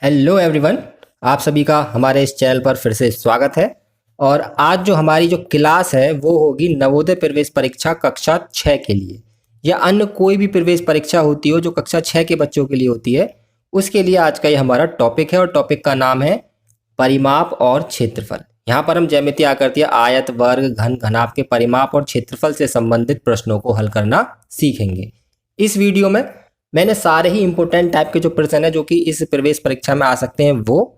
Hello everyone. आप सभी का हमारे इस चैनल पर फिर से स्वागत है। और आज जो हमारी जो क्लास है वो होगी नवोदय प्रवेश परीक्षा कक्षा 6 के लिए, या अन्य कोई भी प्रवेश परीक्षा होती हो जो कक्षा 6 के बच्चों के लिए होती है, उसके लिए आज का ये हमारा टॉपिक है। और टॉपिक का नाम है परिमाप और क्षेत्रफल। यहाँ पर हम ज्यामितीय आकृतियाँ, आयत, वर्ग, घन, घनाभ के परिमाप और क्षेत्रफल से संबंधित प्रश्नों को हल करना सीखेंगे। इस वीडियो में मैंने सारे ही इंपॉर्टेंट टाइप के जो प्रश्न है जो कि इस प्रवेश परीक्षा में आ सकते हैं वो,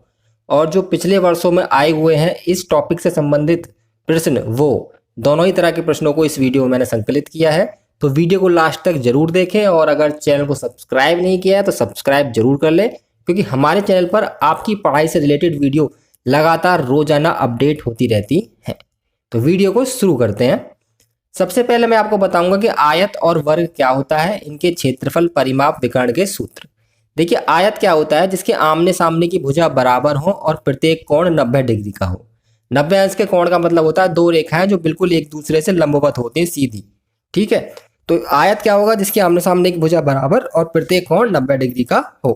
और जो पिछले वर्षों में आए हुए हैं इस टॉपिक से संबंधित प्रश्न, वो दोनों ही तरह के प्रश्नों को इस वीडियो में मैंने संकलित किया है। तो वीडियो को लास्ट तक जरूर देखें, और अगर चैनल को सब्सक्राइब नहीं किया है तो सब्सक्राइब जरूर कर लें, क्योंकि हमारे चैनल पर आपकी पढ़ाई से रिलेटेड वीडियो लगातार रोजाना अपडेट होती रहती है। तो वीडियो को शुरू करते हैं। सबसे पहले मैं आपको बताऊंगा कि आयत और वर्ग क्या होता है, इनके क्षेत्रफल, परिमाप, विकर्ण के सूत्र। देखिए, आयत क्या होता है? जिसके आमने सामने की भुजा बराबर हो और प्रत्येक कोण 90 डिग्री का हो। 90 अंश के कोण का मतलब होता है दो रेखाएं जो बिल्कुल एक दूसरे से लंबवत होती हैं, सीधी। ठीक है, तो आयत क्या होगा? जिसके आमने सामने की भुजा बराबर और प्रत्येक कोण 90 डिग्री का हो।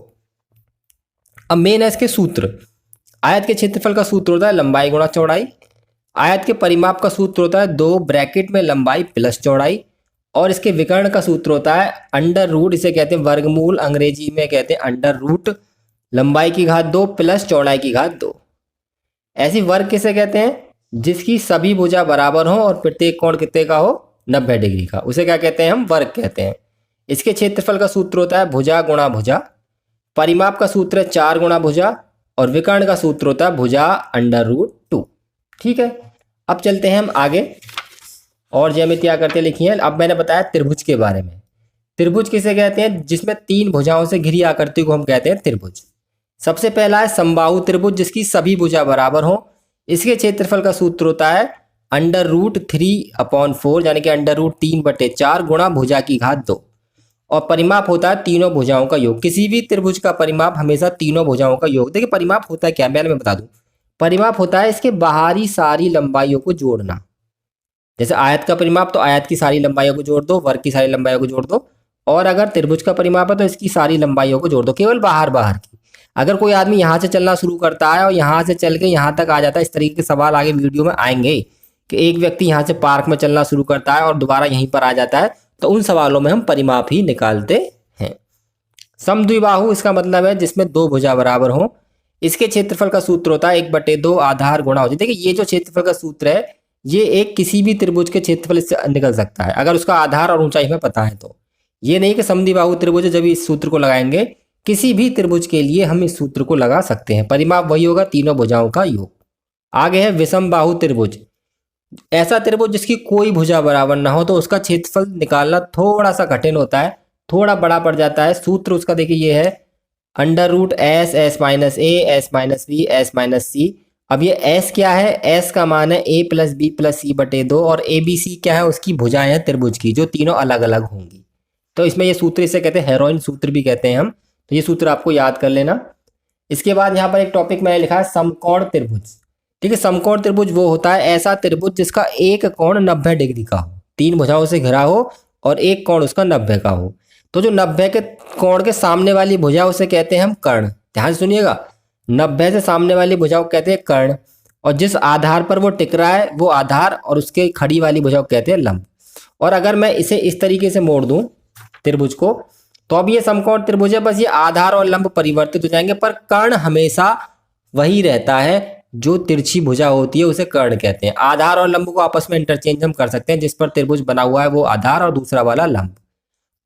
अब मेन है इसके सूत्र। आयत के क्षेत्रफल का सूत्र होता है लंबाई गुणा चौड़ाई। आयत के परिमाप का सूत्र होता है 2 ब्रैकेट में लंबाई प्लस चौड़ाई। और इसके विकर्ण का सूत्र होता है अंडर रूट, इसे कहते हैं वर्गमूल, अंग्रेजी में कहते हैं अंडर रूट, लंबाई की घात 2 प्लस चौड़ाई की घात 2। ऐसी वर्ग किसे कहते हैं? जिसकी सभी भुजा बराबर हो और प्रत्येक कोण कितने का हो? 90 डिग्री का। उसे क्या कहते हैं? हम वर्ग कहते हैं। इसके क्षेत्रफल का सूत्र होता है भुजा गुणा भुजा। परिमाप का सूत्र है 4 गुणा भुजा। और विकर्ण का सूत्र होता है भुजा अंडर रूट 2। ठीक है, अब चलते हैं हम आगे और ज्यामिति आकृतियां लिखी हैं। अब मैंने बताया त्रिभुज के बारे में। त्रिभुज किसे कहते हैं? जिसमें 3 भुजाओं से घिरी आकृति को हम कहते हैं त्रिभुज। सबसे पहला है समबाहु त्रिभुज, जिसकी सभी भुजा बराबर हो। इसके क्षेत्रफल का सूत्र होता है अंडर रूट 3/4, यानी कि अंडर रूट 3/4 गुणा भुजा की घात 2। और परिमाप होता है तीनों भुजाओं का योग। किसी भी त्रिभुज का परिमाप हमेशा तीनों भुजाओं का योग। देखिए, परिमाप होता है क्या, मैं बता दूं। परिमाप होता है इसके बाहरी सारी लंबाइयों को जोड़ना। जैसे आयत का परिमाप तो आयत की सारी लंबाइयों को जोड़ दो, वर्ग की सारी लंबाइयों को जोड़ दो। और अगर त्रिभुज का परिमाप है तो इसकी सारी लंबाइयों को जोड़ दो, केवल बाहर बाहर की। अगर कोई आदमी यहाँ से चलना शुरू करता है और यहाँ से चल के यहाँ तक आ जाता है, इस तरीके के सवाल आगे वीडियो में आएंगे कि एक व्यक्ति यहाँ से पार्क में चलना शुरू करता है और दोबारा यहीं पर आ जाता है, तो उन सवालों में हम परिमाप ही निकालते हैं। समद्विबाहु इसका मतलब है जिसमें 2 भुजा बराबर हो। इसके क्षेत्रफल का सूत्र होता है 1/2 आधार गुणा होती है। देखिए, ये जो क्षेत्रफल का सूत्र है ये एक किसी भी त्रिभुज के क्षेत्रफल से निकल सकता है, अगर उसका आधार और ऊंचाई हमें पता है तो। ये नहीं कि समद्विबाहु त्रिभुज है जब इस सूत्र को लगाएंगे, किसी भी त्रिभुज के लिए हम इस सूत्र को लगा सकते हैं। परिमाप वही होगा, तीनों भुजाओं का योग। आगे है विषम बाहु त्रिभुज। ऐसा त्रिभुज जिसकी कोई भुजा बराबर ना हो तो उसका क्षेत्रफल निकालना थोड़ा सा कठिन होता है, थोड़ा बड़ा पड़ जाता है। सूत्र उसका देखिए ये है under root S, S minus A, S minus B, S minus C. अब ये एस क्या है? एस का मान है A plus B plus C बटे 2। और ए बी सी क्या है? उसकी भुजाएं हैं त्रिभुज की, जो तीनों अलग अलग होंगी। तो इसमें ये सूत्र, इसे कहते हैं हेरोइन सूत्र भी कहते हैं हम। तो ये सूत्र आपको याद कर लेना। इसके बाद यहाँ पर एक टॉपिक मैंने लिखा है समकोण त्रिभुज। ठीक है, समकोण त्रिभुज वो होता है ऐसा त्रिभुज जिसका एक कोण 90 डिग्री का हो, 3 भुजाओं से घिरा हो और एक कोण उसका 90 का हो। तो जो 90 के कोण के सामने वाली भुजा उसे कहते हैं हम कर्ण। ध्यान से सुनिएगा, 90 से सामने वाली भुजा को कहते हैं कर्ण। और जिस आधार पर वो टिक रहा है वो आधार, और उसके खड़ी वाली भुजा को कहते हैं लंब। और अगर मैं इसे इस तरीके से मोड़ दूं त्रिभुज को, तो अब ये समकोण त्रिभुज है, बस ये आधार और लंब परिवर्तित हो जाएंगे, पर कर्ण हमेशा वही रहता है। जो तिरछी भुजा होती है उसे कर्ण कहते हैं। आधार और लंब को आपस में इंटरचेंज हम कर सकते हैं। जिस पर त्रिभुज बना हुआ है वो आधार और दूसरा वाला लंब।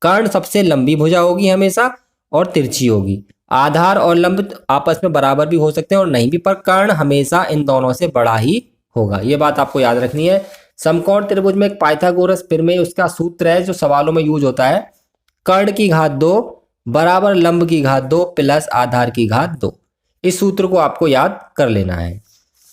कर्ण सबसे लंबी भुजा होगी हमेशा और तिरछी होगी। आधार और लंब आपस में बराबर भी हो सकते हैं और नहीं भी, पर कर्ण हमेशा इन दोनों से बड़ा ही होगा। ये बात आपको याद रखनी है। समकोण त्रिभुज में एक पाइथागोरस प्रमेय उसका सूत्र है जो सवालों में यूज होता है। कर्ण की घात 2 बराबर लंब की घात 2 प्लस आधार की घात 2। इस सूत्र को आपको याद कर लेना है।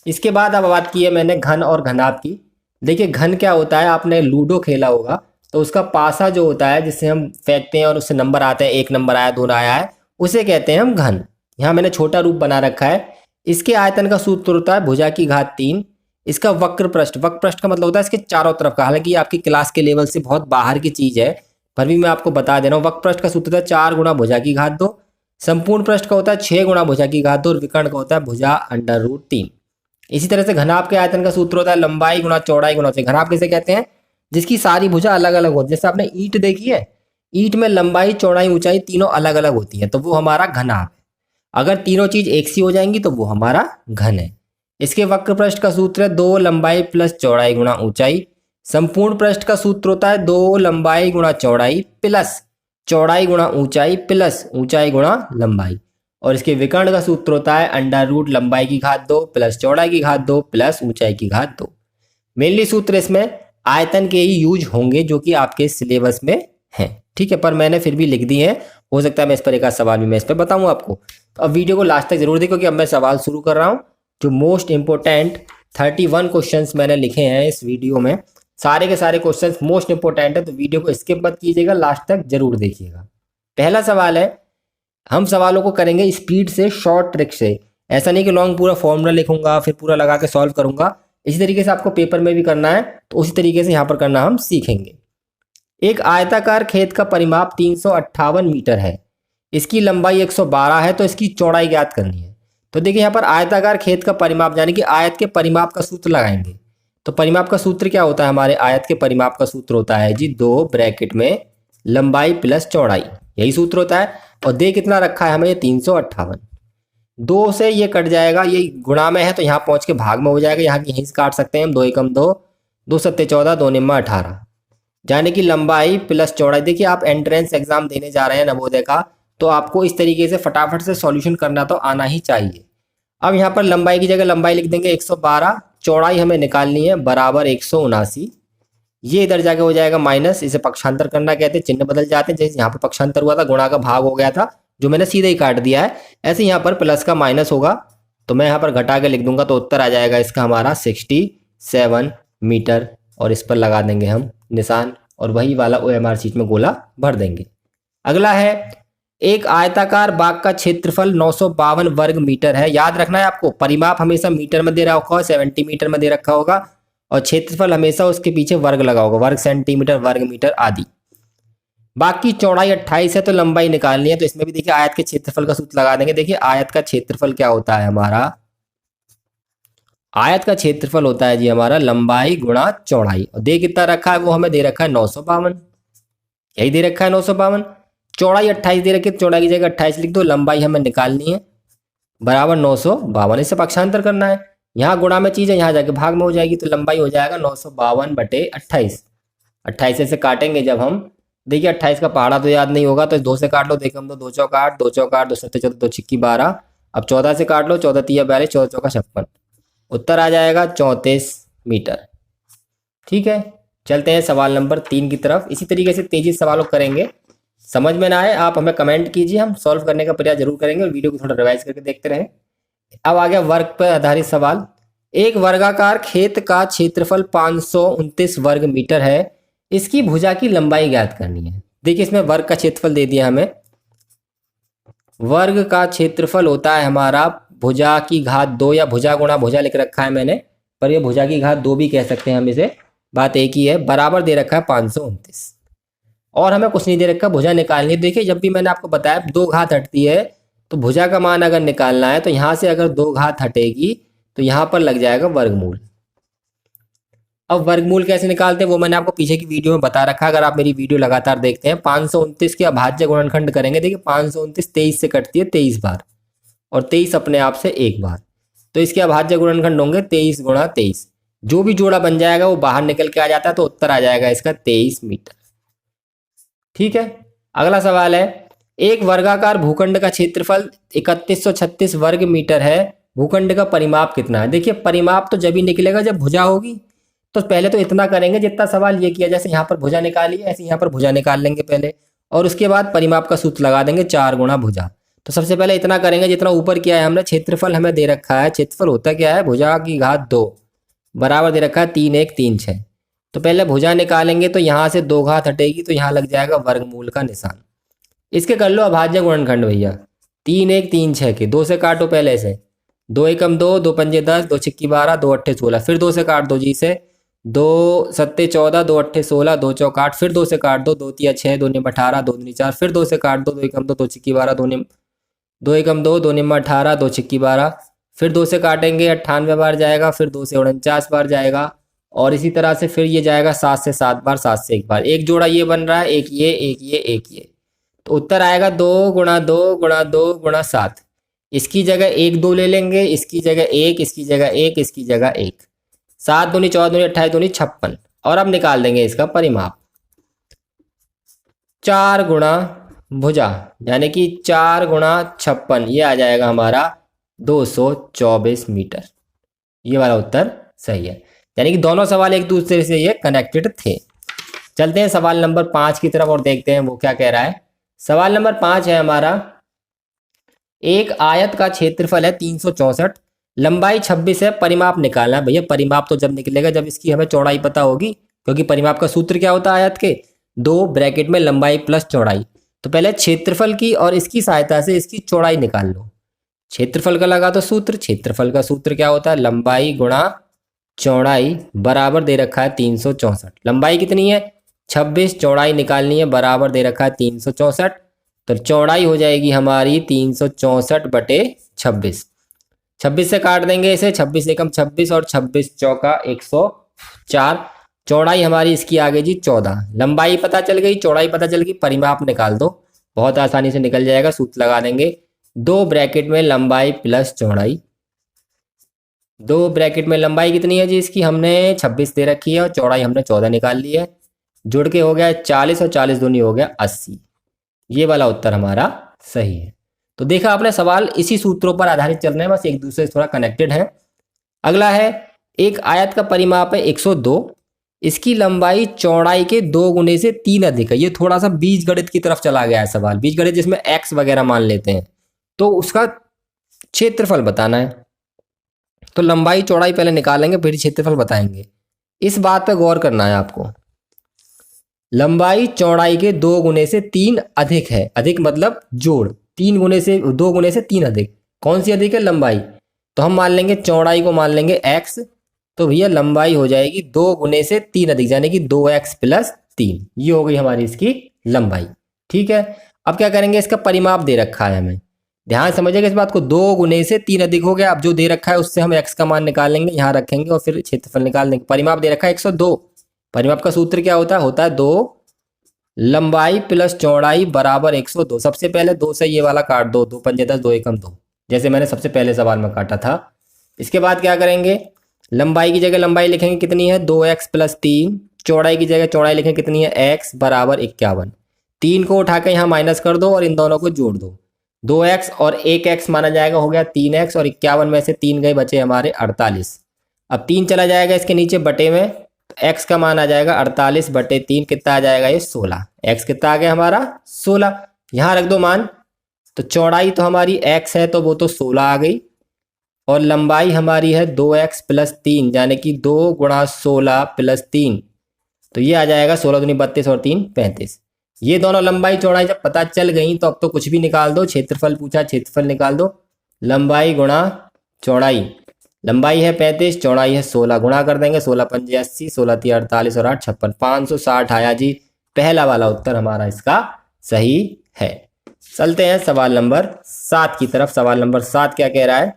इसके बाद अब बात की है मैंने घन और घनाभ की। देखिए, घन क्या होता है? आपने लूडो खेला होगा तो उसका पासा जो होता है जिससे हम फेंकते हैं और उससे नंबर आते हैं, 1 नंबर आया, 2 आया है, उसे कहते हैं हम घन। यहाँ मैंने छोटा रूप बना रखा है। इसके आयतन का सूत्र होता है भुजा की घात 3। इसका वक्र पृष्ठ, वक्र पृष्ठ का मतलब होता है इसके चारों तरफ का। हालांकि ये आपकी क्लास के लेवल से बहुत बाहर की चीज है, पर भी मैं आपको बता दे रहा हूँ। वक्र पृष्ठ का सूत्र होता है 4 गुणा भुजा की घात 2। संपूर्ण पृष्ठ का होता है 6 गुणा भुजा की घात 2 और विकर्ण का होता है भुजा √3। इसी तरह से घनाभ के आयतन का सूत्र होता है लंबाई गुणा चौड़ाई गुणा ऊंचाई। घनाभ किसे कहते हैं? जिसकी सारी भुजा अलग अलग होती है। जैसे आपने ईंट देखी है, ईंट में लंबाई चौड़ाई ऊंचाई तीनों अलग अलग होती है, तो वो हमारा घनाभ है। अगर तीनों चीज एक सी हो जाएंगी तो वो हमारा घन है। इसके वक्र पृष्ठ का सूत्र है 2 लंबाई प्लस चौड़ाई गुणा ऊंचाई। संपूर्ण पृष्ठ का सूत्र होता है 2 लंबाई गुणा चौड़ाई प्लस चौड़ाई गुणा ऊंचाई प्लस ऊंचाई गुणा लंबाई। और इसके विकर्ण का सूत्र होता है √ लंबाई की घात 2 प्लस चौड़ाई की घात 2 प्लस ऊंचाई की घात 2। मेनली सूत्र इसमें आयतन के ही यूज होंगे जो कि आपके सिलेबस में हैं, ठीक है, पर मैंने फिर भी लिख दी है। हो सकता है मैं इस पर एक आध सवाल भी मैं इस पर बताऊँ आपको। तो अब वीडियो को लास्ट तक जरूर देखो कि अब मैं सवाल शुरू कर रहा हूँ। जो मोस्ट इंपोर्टेंट 31 क्वेश्चंस मैंने लिखे हैं इस वीडियो में, सारे के सारे क्वेश्चंस मोस्ट इंपोर्टेंट है, तो वीडियो को स्किप मत कीजिएगा, लास्ट तक जरूर देखिएगा। पहला सवाल है, हम सवालों को करेंगे स्पीड से, शॉर्ट ट्रिक से। ऐसा नहीं कि लॉन्ग पूरा फॉर्मूला लिखूंगा फिर पूरा लगा के सॉल्व करूंगा। इसी तरीके से आपको पेपर में भी करना है, तो उसी तरीके से यहाँ पर करना हम सीखेंगे। एक आयताकार खेत का परिमाप 358 मीटर है, इसकी लंबाई 112 है, तो इसकी चौड़ाई ज्ञात करनी है। तो देखिए यहाँ पर आयताकार खेत का परिमाप यानी कि आयत के परिमाप का सूत्र लगाएंगे। तो परिमाप का सूत्र क्या होता है? हमारे आयत के परिमाप का सूत्र होता है जी 2 ब्रैकेट में लंबाई प्लस चौड़ाई, यही सूत्र होता है। और दे कितना रखा है हमें? ये 358। 2 से ये कट जाएगा, ये गुणा में है तो यहाँ पहुंच के भाग में हो जाएगा, यहाँ की यहीं से काट सकते हैं हम। 2 एकम 2, 2 सत्ते 14, 2 निम्मा 18, यानी कि लंबाई प्लस चौड़ाई। देखिए आप एंट्रेंस एग्जाम देने जा रहे हैं नवोदय का, तो आपको इस तरीके से फटाफट से सॉल्यूशन करना तो आना ही चाहिए। अब यहाँ पर लंबाई की जगह लंबाई लिख देंगे 112, चौड़ाई हमें निकालनी है बराबर 179। ये इधर जाके हो जाएगा माइनस, इसे पक्षांतर करना कहते हैं, चिन्ह बदल जाते हैं। जैसे यहाँ पर पक्षांतर हुआ था, गुणा का भाग हो गया था, जो मैंने सीधे ही काट दिया है। ऐसे यहाँ पर प्लस का माइनस होगा, तो मैं यहाँ पर घटा के लिख दूंगा, तो उत्तर आ जाएगा इसका हमारा 67 मीटर। और इस पर लगा देंगे हम निशान और वही वाला OMR शीट में गोला भर देंगे। अगला है, एक आयताकार बाग का क्षेत्रफल 952 वर्ग मीटर है। याद रखना है आपको, परिमाप हमेशा मीटर में दे रखा होगा, 70 मीटर में दे रखा होगा, और क्षेत्रफल हमेशा उसके पीछे वर्ग लगा होगा, वर्ग सेंटीमीटर, वर्ग मीटर आदि। बाग की चौड़ाई 28 है, तो लंबाई निकालनी है। तो इसमें भी देखिए आयत के क्षेत्रफल का सूत्र लगा देंगे। देखिए आयत का क्षेत्रफल क्या होता है हमारा? आयत का क्षेत्रफल होता है जी हमारा लंबाई गुणा चौड़ाई। और दे कितना रखा है? वो हमें दे रखा है 952, यही दे रखा है 952। चौड़ाई 28 दे रखी है, चौड़ाई की जगह 28 लिख दो, लंबाई हमें निकालनी है बराबर 952। इससे पक्षांतर करना है, यहाँ गुणा में चीज़ है, यहाँ जाके भाग में हो जाएगी, तो लंबाई हो जाएगा 952/28। 28 से काटेंगे जब हम, देखिए 28 का पहाड़ा तो याद नहीं होगा, तो 2 से काट लो, देखो हम 2 चौका 8, 2 चौका 8, 2 सत्ते 14, 2 छिक्की 12। अब 14 से काट लो, 14 तिया 42, 14 चौका 56। उत्तर आ जाएगा 34 मीटर। ठीक है, चलते हैं सवाल नंबर 3 की तरफ। इसी तरीके से तेजी से सवालों करेंगे, समझ में ना आए आप हमें कमेंट कीजिए, हम सॉल्व करने का प्रयास जरूर करेंगे और वीडियो को थोड़ा रिवाइज करके देखते रहें। अब आ गया वर्ग पर आधारित सवाल। एक वर्गाकार खेत का क्षेत्रफल 529 वर्ग मीटर है, इसकी भुजा की लंबाई ज्ञात करनी है। देखिए इसमें वर्ग का क्षेत्रफल दे दिया हमें, वर्ग का क्षेत्रफल होता है हमारा भुजा की घात 2, या भुजा गुणा भुजा लिख रखा है मैंने, पर ये भुजा की घात 2 भी कह सकते हैं हम इसे, बात एक ही है। बराबर दे रखा है 529 और हमें कुछ नहीं दे रखा, भुजा निकालनी है। देखिए जब भी मैंने आपको बताया 2 घात हटती है, तो भुजा का मान अगर निकालना है तो यहाँ से अगर 2 घात हटेगी तो यहाँ पर लग जाएगा वर्गमूल। अब वर्गमूल कैसे निकालते हैं वो मैंने आपको पीछे की वीडियो में बता रखा है, अगर आप मेरी वीडियो लगातार देखते हैं। 529 के अभाज्य गुणनखंड करेंगे। देखिए 529 23 से कटती है 23 बार, और 23 अपने आप से एक बार, तो इसके अभाज्य गुणनखंड होंगे 23 गुणा 23। जो भी जोड़ा बन जाएगा वो बाहर निकल के आ जाता है, तो उत्तर आ जाएगा इसका 23 मीटर। ठीक है, अगला सवाल है, एक वर्गाकार भूखंड का क्षेत्रफल 3136 वर्ग मीटर है, भूखंड का परिमाप कितना है? देखिए परिमाप तो जब ही निकलेगा जब भुजा होगी, तो पहले तो इतना करेंगे जितना सवाल ये किया, जैसे यहाँ पर भुजा निकाली है ऐसे यहाँ पर भुजा निकाल लेंगे पहले, और उसके बाद परिमाप का सूत्र लगा देंगे 4 गुणा भुजा। तो सबसे पहले इतना करेंगे जितना ऊपर किया है हमने। क्षेत्रफल हमें दे रखा है, क्षेत्रफल होता क्या है? भुजा की घात 2 बराबर दे रखा है 3 1 3 6। तो पहले भुजा निकालेंगे, तो यहाँ से 2 घात हटेगी, तो यहाँ लग जाएगा वर्गमूल का निशान। इसके कर लो अभाज्य गुणनखंड भैया, 3 1 3 6 के 2 से काटो पहले से, 2 एकम 2, 2 पंजे 10, 2 छिक्की 12, 2 अट्ठे 16, फिर 2 से काट दो जी से, 2 सत्ते 14, 2 अट्ठे 16, 2 चौक 8, फिर 2 से काट दो, 2 तिया 6, 2 निम 18, 2 दूनी 4, फिर 2 से काट दो, 2 एकम 2, 2 छिक्की 12, 2 निम 2 एकम 2, 2 निम्मा 18, 2 छिक्की 12, फिर 2 से काटेंगे 98 बार जाएगा, फिर 2 से 49 बार जाएगा, और इसी तरह से फिर ये जाएगा 7 से 7 बार, 7 से 1 बार। एक जोड़ा ये बन रहा है, एक ये, एक ये, एक ये। तो उत्तर आएगा 2 गुणा 2 गुणा 2 गुणा 7। इसकी जगह 1 2 ले लेंगे, इसकी जगह 1, इसकी जगह 1, इसकी जगह 1। 7 दूनी 14 दूनी 28 दूनी 56। और अब निकाल देंगे इसका परिमाप। 4 गुणा भुजा यानी कि 4 गुणा 56, ये आ जाएगा हमारा 224 मीटर। ये वाला उत्तर सही है, यानी कि दोनों सवाल एक दूसरे से ये कनेक्टेड थे। चलते हैं सवाल नंबर 5 की तरफ और देखते हैं वो क्या कह रहा है। सवाल नंबर 5 है हमारा, एक आयत का क्षेत्रफल है 364, लंबाई 26 है, परिमाप निकालना है। भैया परिमाप तो जब निकलेगा जब इसकी हमें चौड़ाई पता होगी, क्योंकि परिमाप का सूत्र क्या होता है आयत के, 2 ब्रैकेट में लंबाई प्लस चौड़ाई। तो पहले क्षेत्रफल की और इसकी सहायता से इसकी चौड़ाई निकाल लो। क्षेत्रफल का लगा तो सूत्र, क्षेत्रफल का सूत्र क्या होता है, लंबाई गुणा चौड़ाई बराबर दे रखा है 364। लंबाई कितनी है 26, चौड़ाई निकालनी है, बराबर दे रखा है 364। तो चौड़ाई हो जाएगी हमारी 364 बटे 26। 26 से काट देंगे इसे, 26 एकम 26 और 26 चौका 104। चौड़ाई हमारी इसकी आ गई जी 14। लंबाई पता चल गई, चौड़ाई पता चल गई, परिमाप निकाल दो, बहुत आसानी से निकल जाएगा। सूत्र लगा देंगे, 2 ब्रैकेट में लंबाई प्लस चौड़ाई। 2 ब्रैकेट में लंबाई कितनी है जी इसकी, हमने 26 दे रखी है और चौड़ाई हमने 14 निकाल ली है। जुड़ के हो गया 40 और 40 दूनी हो गया 80। ये वाला उत्तर हमारा सही है। तो देखा आपने, सवाल इसी सूत्रों पर आधारित चल रहे हैं, बस एक दूसरे से थोड़ा कनेक्टेड है। अगला है, एक आयत का परिमाप है 102, इसकी लंबाई चौड़ाई के 2 गुने से 3 अधिक है। ये थोड़ा सा बीजगणित की तरफ चला गया है सवाल, बीजगणित जिसमें x वगैरह मान लेते हैं। तो उसका क्षेत्रफल बताना है, तो लंबाई चौड़ाई पहले निकालेंगे फिर क्षेत्रफल बताएंगे। इस बात पर गौर करना है आपको, लंबाई चौड़ाई के 2 गुने से 3 अधिक है, अधिक मतलब जोड़, 3 गुने से 2 गुने से 3 अधिक। कौन सी अधिक है, लंबाई। तो हम मान लेंगे चौड़ाई को मान लेंगे x, तो भैया लंबाई हो जाएगी 2 गुने से 3 अधिक यानी कि 2x प्लस 3। ये हो गई हमारी इसकी लंबाई। ठीक है, अब क्या करेंगे, इसका परिमाप दे रखा है हमें, ध्यान समझिएगा इस बात को। 2 गुने से 3 अधिक हो गया, अब जो दे रखा है उससे हम x का मान निकाल लेंगे, यहाँ रखेंगे और फिर क्षेत्रफल निकाल देंगे। परिमाप दे रखा है 102। परिमाप का सूत्र क्या होता है 2 लंबाई प्लस चौड़ाई बराबर 102। सबसे पहले 2 से ये वाला काट दो, 2 पंजे 10, 2 एकम 2, जैसे मैंने सबसे पहले सवाल में काटा था। इसके बाद क्या करेंगे, लंबाई की जगह लंबाई लिखेंगे कितनी है 2x प्लस 3, चौड़ाई की जगह चौड़ाई लिखेंगे कितनी है x बराबर 51। 3 को उठा के यहाँ माइनस कर दो और इन दोनों को जोड़ दो, 2x और 1x माना जाएगा, हो गया 3x, और 51 में से 3 गए, बचे हमारे 48। अब 3 चला जाएगा इसके नीचे बटे में, तो x का मान आ जाएगा 48 बटे 3, कितना आ जाएगा ये 16। x कितना आ गया हमारा 16, यहाँ रख दो मान। तो चौड़ाई तो हमारी x है तो वो तो 16 आ गई, और लंबाई हमारी है 2x प्लस 3 यानी कि 2 गुणा 16 प्लस 3, तो ये आ जाएगा 16 दूनी 32 और 3 35। ये दोनों लंबाई चौड़ाई जब पता चल गई तो अब तो कुछ भी निकाल दो। क्षेत्रफल पूछा, क्षेत्रफल निकाल दो। लंबाई गुणा चौड़ाई, लंबाई है 35, चौड़ाई है 16, गुणा कर देंगे, 16 पंजे 80, 16 ती 48 और 8 56, 560 आया जी। पहला वाला उत्तर हमारा इसका सही है। चलते हैं सवाल नंबर 7 की तरफ। सवाल नंबर 7 क्या कह रहा है,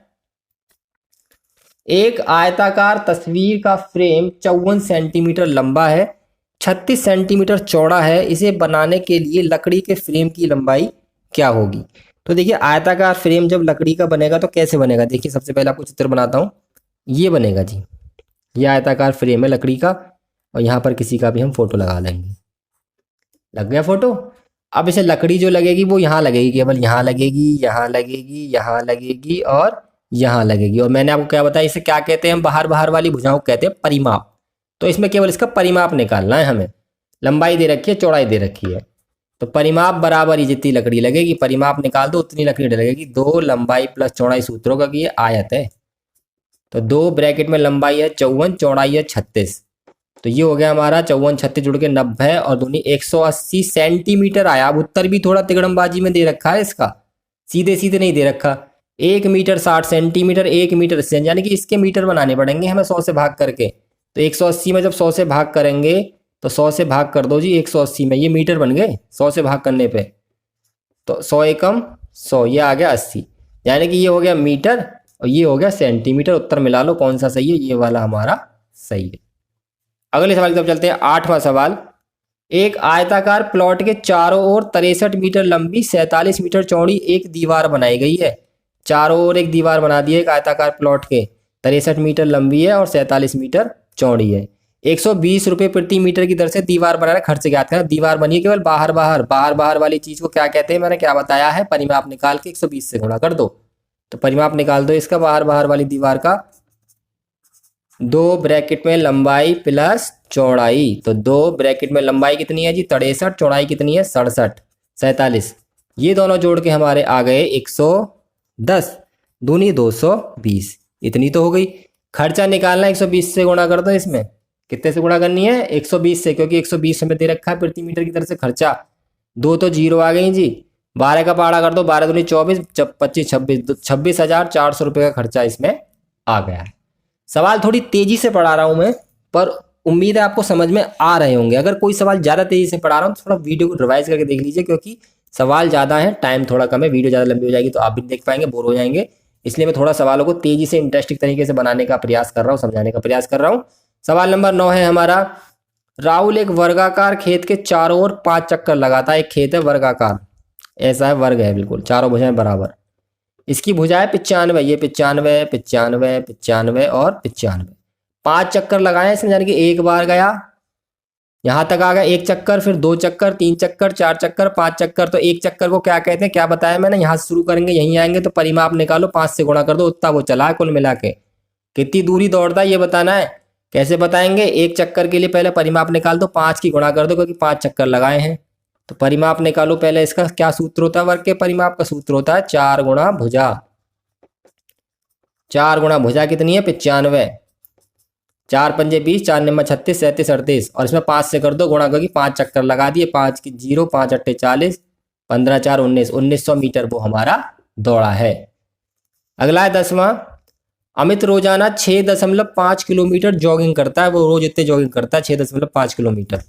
एक आयताकार तस्वीर का फ्रेम 54 सेंटीमीटर लंबा है, 36 सेंटीमीटर चौड़ा है, इसे बनाने के लिए लकड़ी के फ्रेम की लंबाई क्या होगी। तो देखिए आयताकार फ्रेम जब लकड़ी का बनेगा तो कैसे बनेगा, देखिए सबसे पहले आपको चित्र बनाता हूँ। ये बनेगा जी, ये आयताकार फ्रेम है लकड़ी का, और यहाँ पर किसी का भी हम फोटो लगा लेंगे। लग गया फोटो। अब इसे लकड़ी जो लगेगी वो यहाँ लगेगी, केवल यहाँ लगेगी, यहाँ लगेगी, यहाँ लगेगी और यहाँ लगेगी। और मैंने आपको क्या बताया, इसे क्या कहते हैं, हम बाहर बाहर वाली भुजाओं को कहते हैं परिमाप। तो इसमें केवल इसका परिमाप निकालना है हमें। लंबाई दे रखी है, चौड़ाई दे रखी है, तो परिमाप बराबर ही जितनी लकड़ी लगेगी, परिमाप निकाल दो उतनी लकड़ी लगेगी। 2 लंबाई प्लस चौड़ाई सूत्रों का, ये आयत है, तो 2 ब्रैकेट में लंबाई है 54, चौड़ाई है 36, तो ये हो गया हमारा 54 36 जुड़ के 90 और दूनी 180 सेंटीमीटर आया। अब उत्तर भी थोड़ा तिगड़मबाजी में दे रखा है इसका, सीधे सीधे नहीं दे रखा। 1 मीटर 60 सेंटीमीटर, 1 मीटर यानी कि इसके मीटर बनाने पड़ेंगे हमें 100 से भाग करके। तो 180 में जब 100 से भाग करेंगे तो 100 से भाग कर दो जी 180 में, ये मीटर बन गए 100 से भाग करने पे। तो 100 एकम 100, ये आ गया 80, यानी कि ये हो गया मीटर और ये हो गया सेंटीमीटर। उत्तर मिला लो कौन सा सही है, ये वाला हमारा सही है। अगले सवाल की तरफ चलते हैं। 8वां सवाल, एक आयताकार प्लॉट के चारों ओर 63 मीटर लंबी 47 मीटर चौड़ी एक दीवार बनाई गई है। चारों ओर एक दीवार बना दी है एक आयताकार प्लॉट के, 63 मीटर लंबी है और 47 मीटर चौड़ी है। 120 रुपये प्रति मीटर की दर से दीवार बनाना, खर्च ज्ञात करना। दीवार बनी है केवल बाहर बाहर, बाहर बाहर वाली चीज को क्या कहते हैं, मैंने क्या बताया है, परिमाप निकाल के 120 से गुणा कर दो। तो परिमाप निकाल दो इसका बाहर बाहर वाली दीवार का, 2 ब्रैकेट में लंबाई प्लस चौड़ाई। तो 2 ब्रैकेट में लंबाई कितनी है जी 63, चौड़ाई कितनी है 67, 47, ये दोनों जोड़ के हमारे आ गए 110, दूनी 220, इतनी तो हो गई। खर्चा निकालना 120 से गुणा कर दो, इसमें कितने से गुणा करनी है 120 से, क्योंकि 120 हमें दे रखा है प्रति मीटर की तरफ से खर्चा। 2 तो 0 आ गई जी, 12 का पहाड़ा कर दो, 12 दूनी 24, 25 26, 26,400 रुपये का खर्चा इसमें आ गया है। सवाल थोड़ी तेजी से पढ़ा रहा हूं मैं, पर उम्मीद है आपको समझ में आ रहे होंगे। अगर कोई सवाल ज़्यादा तेजी से पढ़ा रहा हूँ तो थोड़ा वीडियो को रिवाइज करके देख लीजिए, क्योंकि सवाल ज़्यादा है, टाइम थोड़ा कम है, वीडियो ज़्यादा लंबी हो जाएगी तो आप भी देख पाएंगे, बोर हो जाएंगे। इसलिए मैं थोड़ा सवालों को तेजी से इंटरेस्टिंग तरीके से बनाने का प्रयास कर रहा हूँ, समझाने का प्रयास कर रहा हूँ। सवाल नंबर 9 है हमारा, राहुल एक वर्गाकार खेत के चारों ओर 5 चक्कर लगाता है। एक खेत है वर्गाकार, ऐसा है, वर्ग है बिल्कुल, चारों भुजाएं बराबर। इसकी भुजाएं 95, ये 95, 95, 95 और 95। 5 चक्कर लगाए इसमें, यानी कि एक बार गया यहां तक आ गया 1 चक्कर, फिर 2 चक्कर, 3 चक्कर, 4 चक्कर, 5 चक्कर। तो 1 चक्कर को क्या कहते हैं, क्या बताया मैंने, यहां से शुरू करेंगे यहीं आएंगे, तो परिमाप निकालो, 5 से गुणा कर दो, उतना वो चला है कुल मिला के। कितनी दूरी दौड़ता है ये बताना है। कैसे बताएंगे, 1 चक्कर के लिए पहले परिमाप निकाल दो, 5 की गुणा कर दो, क्योंकि 5 चक्कर लगाए हैं। तो परिमाप निकालो पहले, इसका क्या सूत्र होता है, वर्ग के परिमाप का सूत्र होता है 4 गुणा भुजा। 4 गुणा भुजा कितनी है 95, 4 पंजे 20, 4 निम्मा 36, 37, 38, और इसमें 5 से कर दो गुणा, क्योंकि 5 चक्कर लगा दिए, 5 की 0, 5 अट्ठे 40, 15 4 19, 1900 मीटर वो हमारा दौड़ा है। अगला है 10वां, अमित रोजाना 6.5 किलोमीटर जॉगिंग करता है। वो रोज इतने जॉगिंग करता है 6.5 किलोमीटर।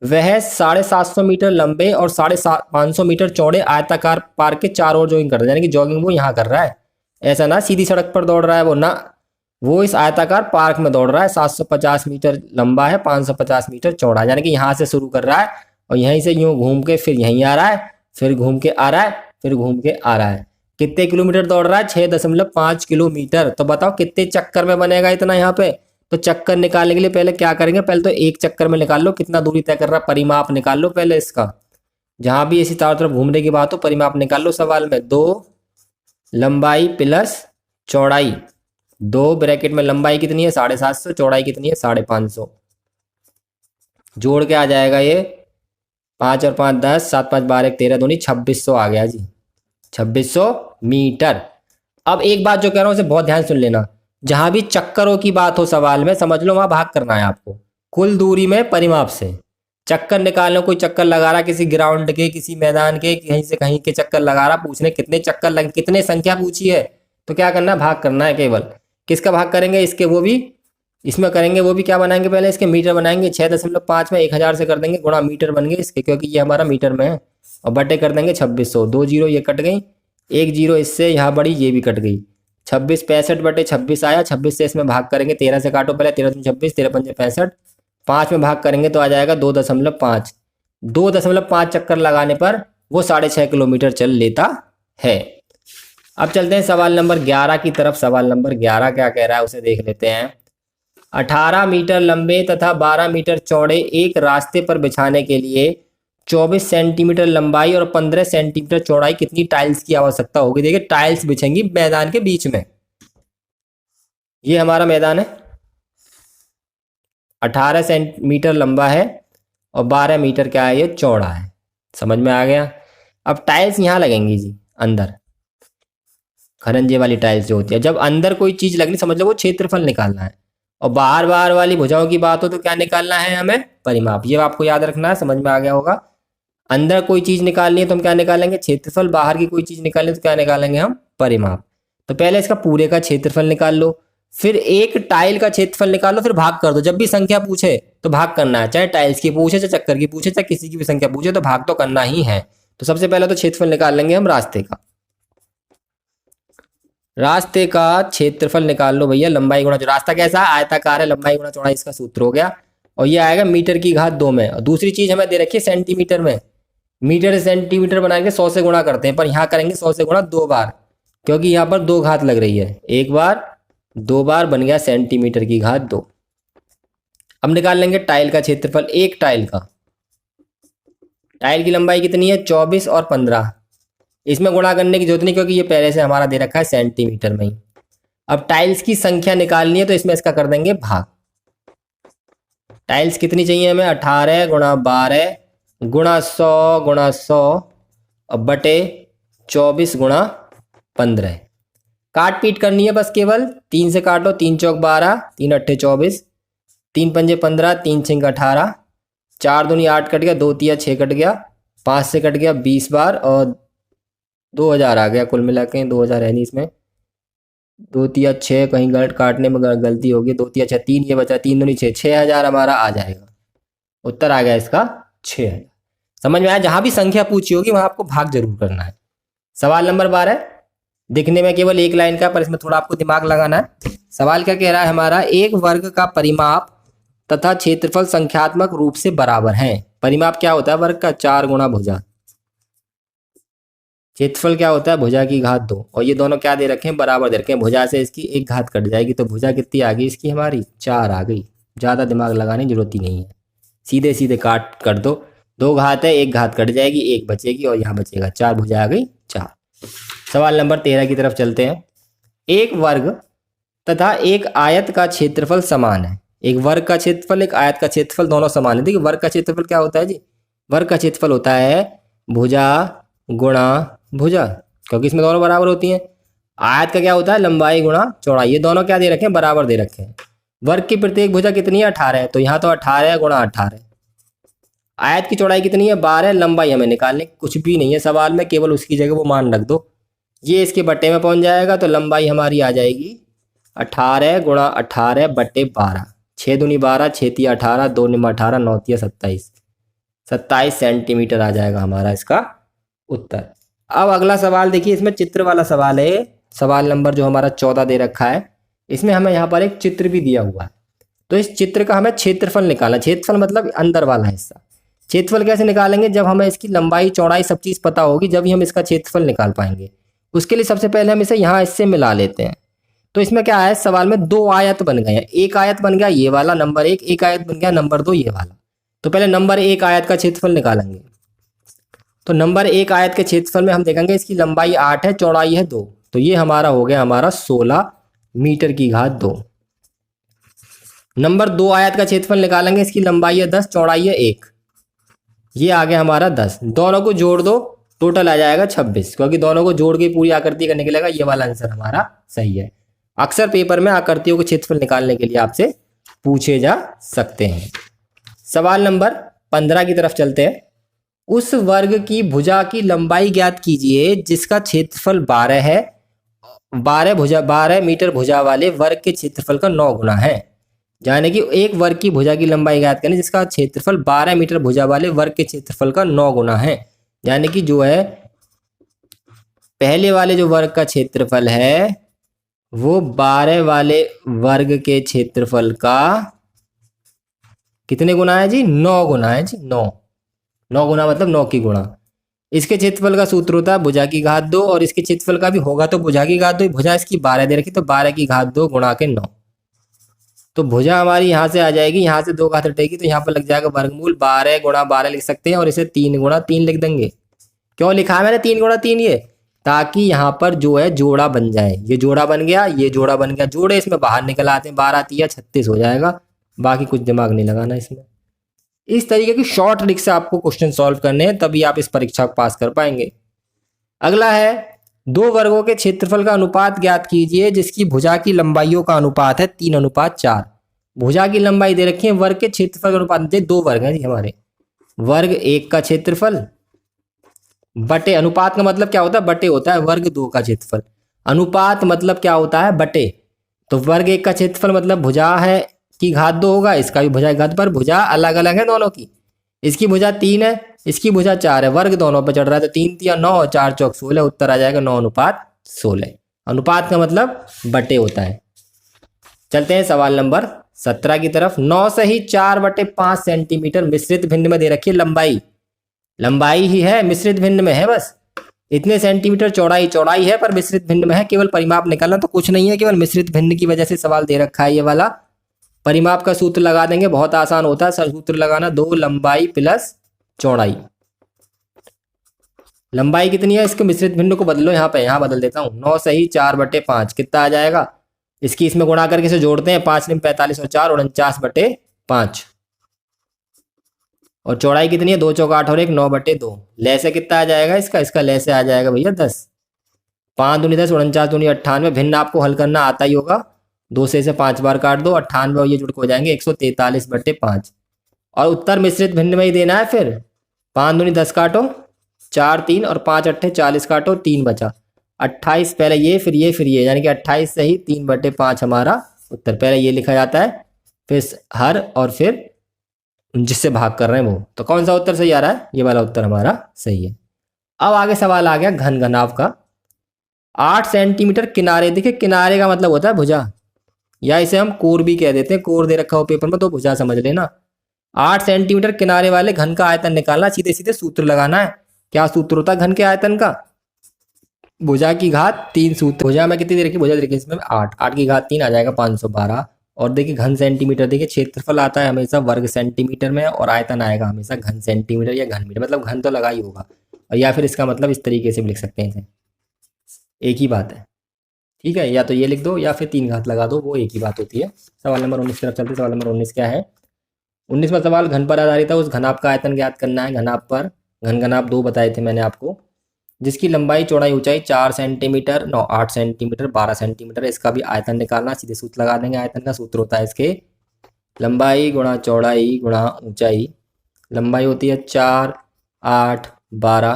वह 750 मीटर लंबे और 550 मीटर चौड़े आयताकार पार्क के चारों ओर जॉगिंग कर रहा है, यानी कि जॉगिंग वो यहाँ कर रहा है, ऐसा ना सीधी सड़क पर दौड़ रहा है वो, ना, वो इस आयताकार पार्क में दौड़ रहा है। 750 मीटर लंबा है, 550 मीटर चौड़ा है, यानी कि यहाँ से शुरू कर रहा है और यहीं से यूं घूम के फिर यहीं आ रहा है, फिर घूम के आ रहा है, फिर घूम के आ रहा है। कितने किलोमीटर दौड़ रहा है 6.5 किलोमीटर। तो बताओ कितने चक्कर में बनेगा इतना यहाँ पे। तो चक्कर निकालने के लिए पहले क्या करेंगे, पहले तो 1 चक्कर में निकाल लो कितना दूरी तय कर रहा है, परिमाप निकाल लो पहले इसका। जहां भी इसी चारों तरफ घूमने की बात हो परिमाप निकाल लो सवाल में। 2 लंबाई प्लस चौड़ाई, 2 ब्रैकेट में लंबाई कितनी है 750, चौड़ाई कितनी है 550, जोड़ के आ जाएगा ये 5 और 5 10, 7 5 12 1 13, दूनी 2600 आ गया जी, 2600 मीटर। अब एक बात जो कह रहा हूं उसे बहुत ध्यान सुन लेना, जहां भी चक्करों की बात हो सवाल में समझ लो वहां भाग करना है आपको, कुल दूरी में परिमाप से। चक्कर निकालना, कोई चक्कर लगा रहा किसी ग्राउंड के, किसी मैदान के, कहीं से कहीं के चक्कर लगा रहा, पूछने कितने चक्कर लगे, कितने संख्या पूछी है, तो क्या करना है भाग करना है केवल। किसका भाग करेंगे, इसके, वो भी इसमें करेंगे, वो भी क्या बनाएंगे पहले इसके मीटर बनाएंगे। 6.5 में 1000 से कर देंगे गुणा, मीटर बन गए इसके, क्योंकि ये हमारा मीटर में है, और बटे कर देंगे 2600, 2 जीरो ये कट गई, 1 जीरो इससे यहाँ बड़ी, ये भी कट गई, 26 65 बटे 26 आया। 26 से इसमें भाग करेंगे, 13 से काटो पहले, 13 26, 13 पंजे 65, 5 में भाग करेंगे तो आ जाएगा 2.5। 2.5 चक्कर लगाने पर वो 6.5 किलोमीटर चल लेता है। अब चलते हैं सवाल नंबर 11 की तरफ। सवाल नंबर 11 क्या कह रहा है उसे देख लेते हैं। 18 मीटर लंबे तथा 12 मीटर चौड़े एक रास्ते पर बिछाने के लिए 24 सेंटीमीटर लंबाई और 15 सेंटीमीटर चौड़ाई कितनी टाइल्स की आवश्यकता होगी। देखिए टाइल्स बिछेंगी मैदान के बीच में, ये हमारा मैदान है, 18 सेंटीमीटर लंबा है और 12 मीटर क्या है ये चौड़ा है, समझ में आ गया। अब टाइल्स यहाँ लगेंगी जी अंदर, खरंजे वाली टाइल्स जो होती है। जब अंदर कोई चीज लगनी समझ लो वो क्षेत्रफल निकालना है, और बाहर बाहर वाली भुजाओं की बात हो तो क्या निकालना है हमें, परिमाप। ये आपको याद रखना है, समझ में आ गया होगा। अंदर कोई चीज निकालनी है तो हम क्या निकालेंगे, क्षेत्रफल, बाहर की कोई चीज निकालनी है तो क्या निकालेंगे हम, परिमाप। तो पहले इसका पूरे का क्षेत्रफल निकाल लो, फिर एक टाइल का क्षेत्रफल निकाल लो, फिर भाग कर दो। जब भी संख्या पूछे तो भाग करना है, चाहे टाइल्स की पूछे, चाहे चक्कर की पूछे, चाहे किसी की भी संख्या पूछे तो भाग तो करना ही है। तो सबसे पहले तो क्षेत्रफल निकाल लेंगे हम रास्ते का। रास्ते का क्षेत्रफल निकाल लो भैया, लंबाई गुणा, जो रास्ता कैसा है आयताकार है, लंबाई गुणा चौड़ाई इसका सूत्र हो गया, और ये आएगा मीटर की घात 2 में। और दूसरी चीज हमें दे रखी है सेंटीमीटर में, मीटर से सेंटीमीटर बनाएंगे 100 से गुणा करते हैं, पर यहाँ करेंगे 100 से गुणा 2 बार, क्योंकि यहाँ पर 2 घात लग रही है, 1 बार 2 बार बन गया सेंटीमीटर की घात 2। अब निकाल लेंगे टाइल का क्षेत्रफल, एक टाइल का। टाइल की लंबाई कितनी है 24 और 15, इसमें गुणा करने की जरूरत नहीं क्योंकि ये पहले से हमारा दे रखा है सेंटीमीटर में ही। अब टाइल्स की संख्या निकालनी है तो इसमें इसका कर देंगे भाग। टाइल्स कितनी चाहिए हमें 18 गुणा 12 गुणा 100 और बटे 24 गुणा 15। काट पीट करनी है बस केवल, 3 से काटो, 3 चौक 12, 3 अट्ठे 24, 3 पंजे 15, 3 छिंग 18, 4 दूनी 8 कट गया, 2 तिया 6 कट गया, 5 से कट गया 20 बार और 2000 आ गया कुल मिला के। 2000 है नहीं इसमें, 2 तिया 6, कहीं काटने में गलती होगी, 2 तिया 6, 3 ये बचा, 3 दूनी 6, 6000 हमारा आ जाएगा। उत्तर आ गया इसका 6000। समझ में आया? जहां भी संख्या पूछी होगी वहां आपको भाग जरूर करना है। सवाल नंबर 12 दिखने में केवल एक लाइन का, पर इसमें थोड़ा आपको दिमाग लगाना है। सवाल क्या कह रहा है हमारा, एक वर्ग का परिमाप तथा क्षेत्रफल संख्यात्मक रूप से बराबर हैं। परिमाप क्या होता है वर्ग का, 4 गुणा भुजा। क्षेत्रफल क्या होता है भुजा की घात 2, और ये दोनों क्या दे रखे हैं बराबर दे रखे हैं। भुजा से इसकी एक घात कट जाएगी तो भुजा कितनी आ गई इसकी हमारी 4 आ गई। ज़्यादा दिमाग लगाने की जरूरत ही नहीं है, सीधे सीधे काट कर दो। 2 घात है, एक घात कट जाएगी, एक बचेगी और यहाँ बचेगा 4, भुजा आ गई 4। सवाल नंबर 13 की तरफ चलते हैं। एक वर्ग तथा एक आयत का क्षेत्रफल समान है। एक वर्ग का क्षेत्रफल एक आयत का क्षेत्रफल दोनों समान है। देखिए वर्ग का क्षेत्रफल क्या होता है जी, वर्ग का क्षेत्रफल होता है भुजा गुणा भुजा, क्योंकि इसमें दोनों बराबर होती हैं। आयत का क्या होता है लंबाई गुणा चौड़ाई, ये दोनों क्या दे रखे हैं बराबर दे रखे हैं। वर्ग की प्रत्येक भुजा कितनी है 18 है, तो यहाँ तो 18 गुणा 18। आयत की चौड़ाई कितनी है 12, लंबाई हमें निकालने कुछ भी नहीं है सवाल में, केवल उसकी जगह वो मान रख दो। ये इसके बट्टे में पहुंच जाएगा तो लंबाई हमारी आ जाएगी 18 गुणा 18 बट्टे 12। 6 दूनी 12, 6 तिया 18, 2 निमा 18, 9 तिया 27, 27 सेंटीमीटर आ जाएगा हमारा इसका उत्तर। अब अगला सवाल देखिए, इसमें चित्र वाला सवाल है। सवाल नंबर जो हमारा 14 दे रखा है, इसमें हमें यहाँ पर एक चित्र भी दिया हुआ है। तो इस चित्र का हमें क्षेत्रफल निकालना। क्षेत्रफल मतलब अंदर वाला हिस्सा। क्षेत्रफल कैसे निकालेंगे, जब हमें इसकी लंबाई चौड़ाई सब चीज़ पता होगी जब ही हम इसका क्षेत्रफल निकाल पाएंगे। उसके लिए सबसे पहले हम इसे यहाँ इससे मिला लेते हैं। तो इसमें क्या है सवाल में 2 आयत बन गए हैं। एक आयत बन गया ये वाला नंबर 1, एक आयत बन गया नंबर 2 ये वाला। तो पहले नंबर 1 आयत का क्षेत्रफल निकालेंगे। तो नंबर 1 आयत के क्षेत्रफल में हम देखेंगे इसकी लंबाई 8 है, चौड़ाई है 2, तो ये हमारा हो गया हमारा 16 मीटर की घात 2। नंबर 2 आयत का क्षेत्रफल निकालेंगे, इसकी लंबाई है 10, चौड़ाई है 1, ये आ गया हमारा 10। दोनों को जोड़ दो, टोटल आ जाएगा 26, क्योंकि दोनों को जोड़ के पूरी आकृति का निकलेगा। ये वाला आंसर हमारा सही है। अक्सर पेपर में आकृतियों के क्षेत्रफल निकालने के लिए आपसे पूछे जा सकते हैं। सवाल नंबर 15 की तरफ चलते हैं। उस वर्ग की भुजा की लंबाई ज्ञात कीजिए जिसका क्षेत्रफल 12 है। 12 मीटर भुजा वाले वर्ग के क्षेत्रफल का 9 गुना है। यानी कि एक वर्ग की भुजा की लंबाई ज्ञात करें जिसका क्षेत्रफल 12 मीटर भुजा वाले वर्ग के क्षेत्रफल का 9 गुना है। यानी कि जो है पहले वाले जो वर्ग का क्षेत्रफल है वो 12 वाले वर्ग के क्षेत्रफल का कितने गुना है जी, 9 गुना है जी। 9 गुना मतलब 9 की गुणा। इसके क्षेत्रफल का सूत्र होता है भुजा की घात 2, और इसके क्षेत्रफल का भी होगा तो भुजा की घात 2। भुजा इसकी 12 दे रखी, तो 12 की घात 2 गुणा के 9। तो भुजा हमारी यहाँ से आ जाएगी, यहाँ से 2 घात हटेगी तो यहाँ पर लग जाएगा वर्गमूल 12 गुणा 12 लिख सकते हैं, और इसे 3 गुणा 3 लिख देंगे। क्यों लिखा है मैंने 3 गुणा 3 ये, ताकि यहाँ पर जो है जोड़ा बन जाए। ये जोड़ा बन गया, ये जोड़ा बन गया, जोड़े इसमें बाहर निकल आते हैं, 12 तिया 36 हो जाएगा। बाकी कुछ दिमाग नहीं लगाना इसमें। इस तरीके की शॉर्ट ट्रिक से आपको क्वेश्चन सॉल्व करने हैं, तभी आप इस परीक्षा को पास कर पाएंगे। अगला है 2 वर्गों के क्षेत्रफल का अनुपात ज्ञात कीजिए जिसकी भुजा की लंबाइयों का अनुपात है 3:4। भुजा की लंबाई दे रखी है, वर्ग के क्षेत्रफल का अनुपात दे। 2 वर्ग हैं जी हमारे, वर्ग 1 का क्षेत्रफल बटे, अनुपात का मतलब क्या होता है बटे होता है, वर्ग 2 का क्षेत्रफल। अनुपात मतलब क्या होता है बटे। तो वर्ग 1 का क्षेत्रफल मतलब भुजा है की घात 2 होगा, इसका भी भुजा की घात, पर भुजा अलग अलग है दोनों की। इसकी भुजा 3 है इसकी भुजा 4 है, वर्ग दोनों पे चढ़ रहा है, तो 3 तिया 9 और 4 चौक 16, उत्तर आ जाएगा 9:16। अनुपात का मतलब बटे होता है। चलते हैं सवाल नंबर 17 की तरफ। 9 से ही 4/5 सेंटीमीटर मिश्रित भिन्न में दे रखी है लंबाई। लंबाई ही है, मिश्रित भिन्न में है, बस इतने सेंटीमीटर चौड़ाई, चौड़ाई है पर मिश्रित भिन्न में है। केवल परिमाप निकालना, तो कुछ नहीं है, केवल मिश्रित भिन्न की वजह से सवाल दे रखा है ये वाला। परिमाप का सूत्र लगा देंगे, बहुत आसान होता है सूत्र लगाना, 2 लंबाई प्लस चौड़ाई। लंबाई कितनी है, इसके मिश्रित भिन्न को बदलो, यहाँ पे यहाँ बदल देता हूँ। 9 से ही 4/5 कितना आ जाएगा, इसकी इसमें गुणा करके इसे जोड़ते हैं, 5 × 45 और 4 49/5। और चौड़ाई कितनी है, 2 चौक 8 और 1 9/2। ले से कितना आ जाएगा इसका ले से आ जाएगा भैया 10। 5 दूनी 10, 49 दूनी 98। भिन्न आपको हल करना आता ही होगा, 2 से इसे 5 बार काट दो, 98 और ये जुड़ के हो जाएंगे 143/5। और उत्तर मिश्रित भिन्न में ही देना है। फिर 5 दूनी 10 काटो, 4 3 और 5 8 40 काटो, 3 बचा। 28 पहले ये फिर ये फिर ये, यानी कि 28 से ही 3/5 हमारा उत्तर। पहले ये लिखा जाता है, फिर हर और फिर जिससे भाग कर रहे हैं वो। तो कौन सा उत्तर सही आ रहा है, ये वाला उत्तर हमारा सही है। अब आगे सवाल आ गया घन घनाभ का। 8 सेंटीमीटर किनारे, देखिए किनारे का मतलब होता है भुजा, या इसे हम कोर भी कह देते हैं, कोर दे रखा हो पेपर में तो भुजा समझ लेना। 8 सेंटीमीटर किनारे वाले घन का आयतन निकालना, सीधे सीधे सूत्र लगाना है। क्या सूत्र होता है घन के आयतन का, भुजा की घात 3 सूत्र। भुजा में कितनी दे रखी, भुजा दे रखी इसमें 8, 8 की घात 3 आ जाएगा 512। और देखिए घन सेंटीमीटर, देखिए क्षेत्रफल आता है हमेशा वर्ग सेंटीमीटर में, और आयतन आएगा हमेशा घन सेंटीमीटर या घन मीटर, मतलब घन तो लगा ही होगा। और या फिर इसका मतलब इस तरीके से भी लिख सकते हैं इसे, एक ही बात है, ठीक है। या तो ये लिख दो या फिर 3 घात लगा दो, वो एक ही बात होती है। सवाल नंबर 19 की तरफ चलते। सवाल नंबर 19 क्या है, 19वां सवाल घन पर आधारित है। उस घनाभ का आयतन ज्ञात करना है। घनाभ पर घन घनाभ 2 बताए थे मैंने आपको, जिसकी लंबाई चौड़ाई ऊंचाई 4 सेंटीमीटर 9 8 सेंटीमीटर 12 सेंटीमीटर। इसका भी आयतन निकालना, सीधे सूत्र लगा देंगे। आयतन का सूत्र होता है इसके लंबाई गुणा चौड़ाई गुणा ऊंचाई। लंबाई होती है 4 8 12,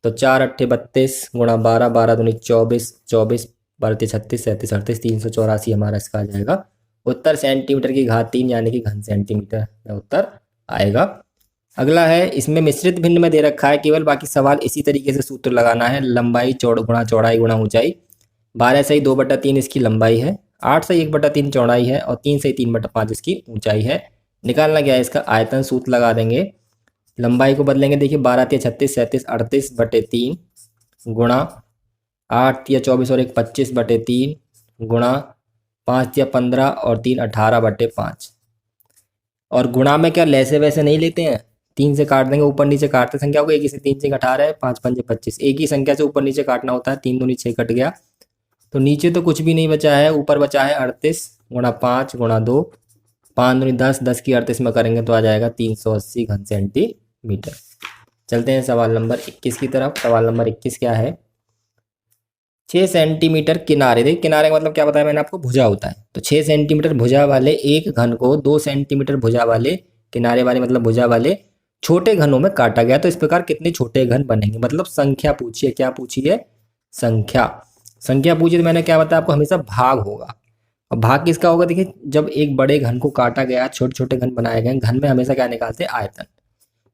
तो 4 8 32 गुणा 12, 12 दूनी 24, 24 12 36 37 38 384 हमारा इसका आ जाएगा उत्तर। सेंटीमीटर की घात 3 यानी कि घन सेंटीमीटर में उत्तर आएगा। अगला है, इसमें मिश्रित भिन्न में दे रखा है केवल, बाकी सवाल इसी तरीके से सूत्र लगाना है। लंबाई गुणा चौड़ाई गुणा ऊंचाई। 12 से ही 2/3 इसकी लंबाई है, 8 से 1/3 चौड़ाई है, और 3 से 3/5 इसकी ऊंचाई है। निकालना क्या है इसका आयतन, सूत्र लगा देंगे। लंबाई को बदलेंगे, देखिए 12 × 36 37 38/3 गुणा 8 × 24 और 1 25/3 गुणा 5 × 15 और 3 18/5। और गुणा में क्या लैसे वैसे नहीं लेते हैं, 3 से काट देंगे, ऊपर नीचे काटते संख्या को, एक ही से 3 से 18 है, 5 5 25, एक ही संख्या से ऊपर नीचे काटना होता है। 3 दूनी 6 कट गया, तो नीचे तो कुछ भी नहीं बचा है, ऊपर बचा है 38 गुणा 5 गुणा 2, 5 दूनी 10, 10 की 38 में करेंगे तो आ जाएगा 380 घन सेंटीमीटर। चलते हैं सवाल नंबर 21 की तरफ। सवाल नंबर 21 क्या है, 6 सेंटीमीटर किनारे, देखिए किनारे का मतलब क्या बताया मैंने आपको, भुजा होता है। तो 6 सेंटीमीटर भुजा वाले एक घन को 2 सेंटीमीटर भुजा वाले, किनारे वाले मतलब भुजा वाले छोटे घनों में काटा गया, तो इस प्रकार कितने छोटे घन बनेंगे, मतलब संख्या पूछिए। क्या पूछिए, संख्या। संख्या पूछिए तो मैंने क्या बताया आपको, हमेशा भाग होगा। और भाग किसका होगा, देखिए जब एक बड़े घन को काटा गया, छोटे छोटे घन बनाए गए, घन में हमेशा क्या निकालते हैं, आयतन।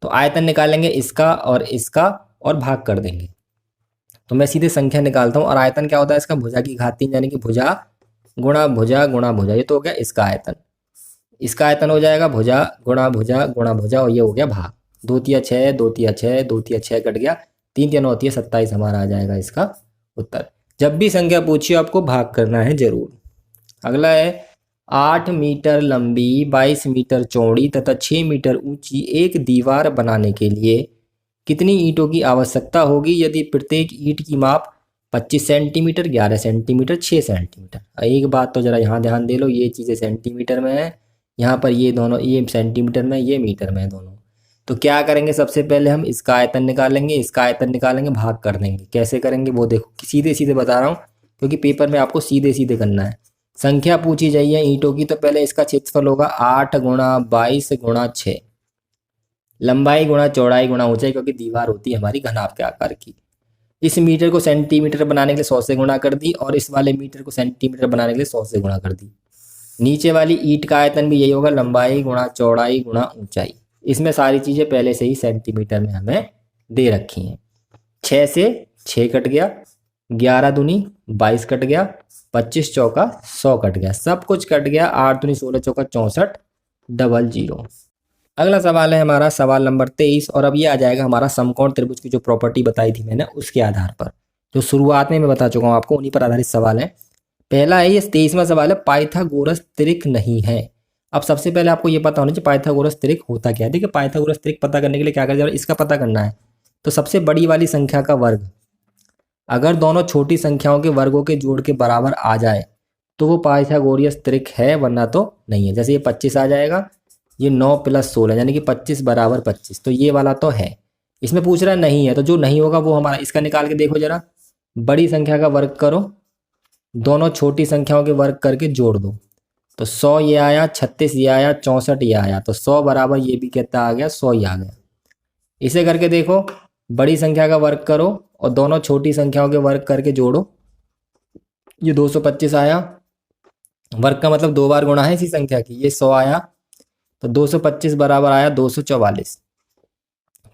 तो आयतन निकालेंगे इसका और भाग कर देंगे, तो मैं सीधे संख्या निकालता हूँ। और आयतन क्या होता है इसका, भुजा की घात 3 यानी कि भुजा गुणा भुजा गुणा भुजा, ये तो हो गया इसका आयतन। इसका आयतन हो जाएगा भुजा गुणा भुजा गुणा भुजा, और ये हो गया भाग। 2 × 6 2 × 6 2 × 6 कट गया, 3 × 9 27 हमारा आ जाएगा इसका उत्तर। जब भी संख्या पूछिए आपको भाग करना है जरूर। अगला है, 8 मीटर लंबी 22 मीटर चौड़ी तथा 6 मीटर ऊंची एक दीवार बनाने के लिए कितनी ईंटों की आवश्यकता होगी, यदि प्रत्येक ईंट की माप 25 सेंटीमीटर 11 सेंटीमीटर 6 सेंटीमीटर। एक बात तो जरा यहाँ ध्यान दे लो, ये चीज़ें सेंटीमीटर में है, यहाँ पर ये दोनों, ये सेंटीमीटर में, ये मीटर में है दोनों। तो क्या करेंगे, सबसे पहले हम इसका आयतन निकालेंगे, इसका आयतन निकालेंगे, भाग कर देंगे। कैसे करेंगे वो देखो, सीधे सीधे बता रहा हूँ, क्योंकि पेपर में आपको सीधे सीधे करना है। संख्या पूछी जाइए ईंटों की, तो पहले इसका क्षेत्रफल होगा 8 गुणा 22 गुणा 6, लंबाई गुणा चौड़ाई गुणा ऊंचाई, क्योंकि दीवार होती है हमारी घनाभ के आकार की। इस मीटर को सेंटीमीटर बनाने के लिए 100 से गुणा कर दी, और इस वाले मीटर को सेंटीमीटर बनाने के लिए 100 से गुणा कर दी। नीचे वाली ईंट का आयतन भी यही होगा, लंबाई गुणा चौड़ाई गुणा ऊंचाई। इसमें सारी चीज़ें पहले से ही सेंटीमीटर में हमें दे रखी हैं। 6 से 6 कट गया, 11 दूनी 22 कट गया, 25 चौका 100 कट गया, सब कुछ कट गया। 8 दूनी 16 चौका 64 00। अगला सवाल है हमारा सवाल नंबर 23, और अब ये आ जाएगा हमारा समकोण त्रिभुज की जो प्रॉपर्टी बताई थी मैंने उसके आधार पर, जो शुरुआत में मैं बता चुका हूँ आपको, उन्हीं पर आधारित सवाल है। पहला है, ये 23वां सवाल है, पाइथागोरस त्रिक नहीं है। अब सबसे पहले आपको ये पता होना चाहिए पाइथागोरस त्रिक होता क्या है। देखिए पाइथागोरस त्रिक पता करने के लिए क्या करना है, इसका पता करना है। तो सबसे बड़ी वाली संख्या का वर्ग अगर दोनों छोटी संख्याओं के वर्गों के जोड़ के बराबर आ जाए तो वो पाइथागोरस त्रिक है, वरना तो नहीं है। जैसे ये 25 आ जाएगा, ये 9 + 16 यानी कि 25 = 25, तो ये वाला तो है। इसमें पूछ रहा है नहीं है, तो जो नहीं होगा वो हमारा, इसका निकाल के देखो जरा। बड़ी संख्या का वर्ग करो, दोनों छोटी संख्याओं के वर्ग करके जोड़ दो, तो 100 ये आया, 36 ये आया, 64 ये आया, तो 100 बराबर ये भी कितना आ गया, 100 ही आ गया। इसे करके देखो, बड़ी संख्या का वर्ग करो और दोनों छोटी संख्याओं के वर्ग करके जोड़ो, ये 225 आया। वर्ग का मतलब 2 बार गुणा है इसी संख्या की, ये 100 आया, तो 225 बराबर आया 244।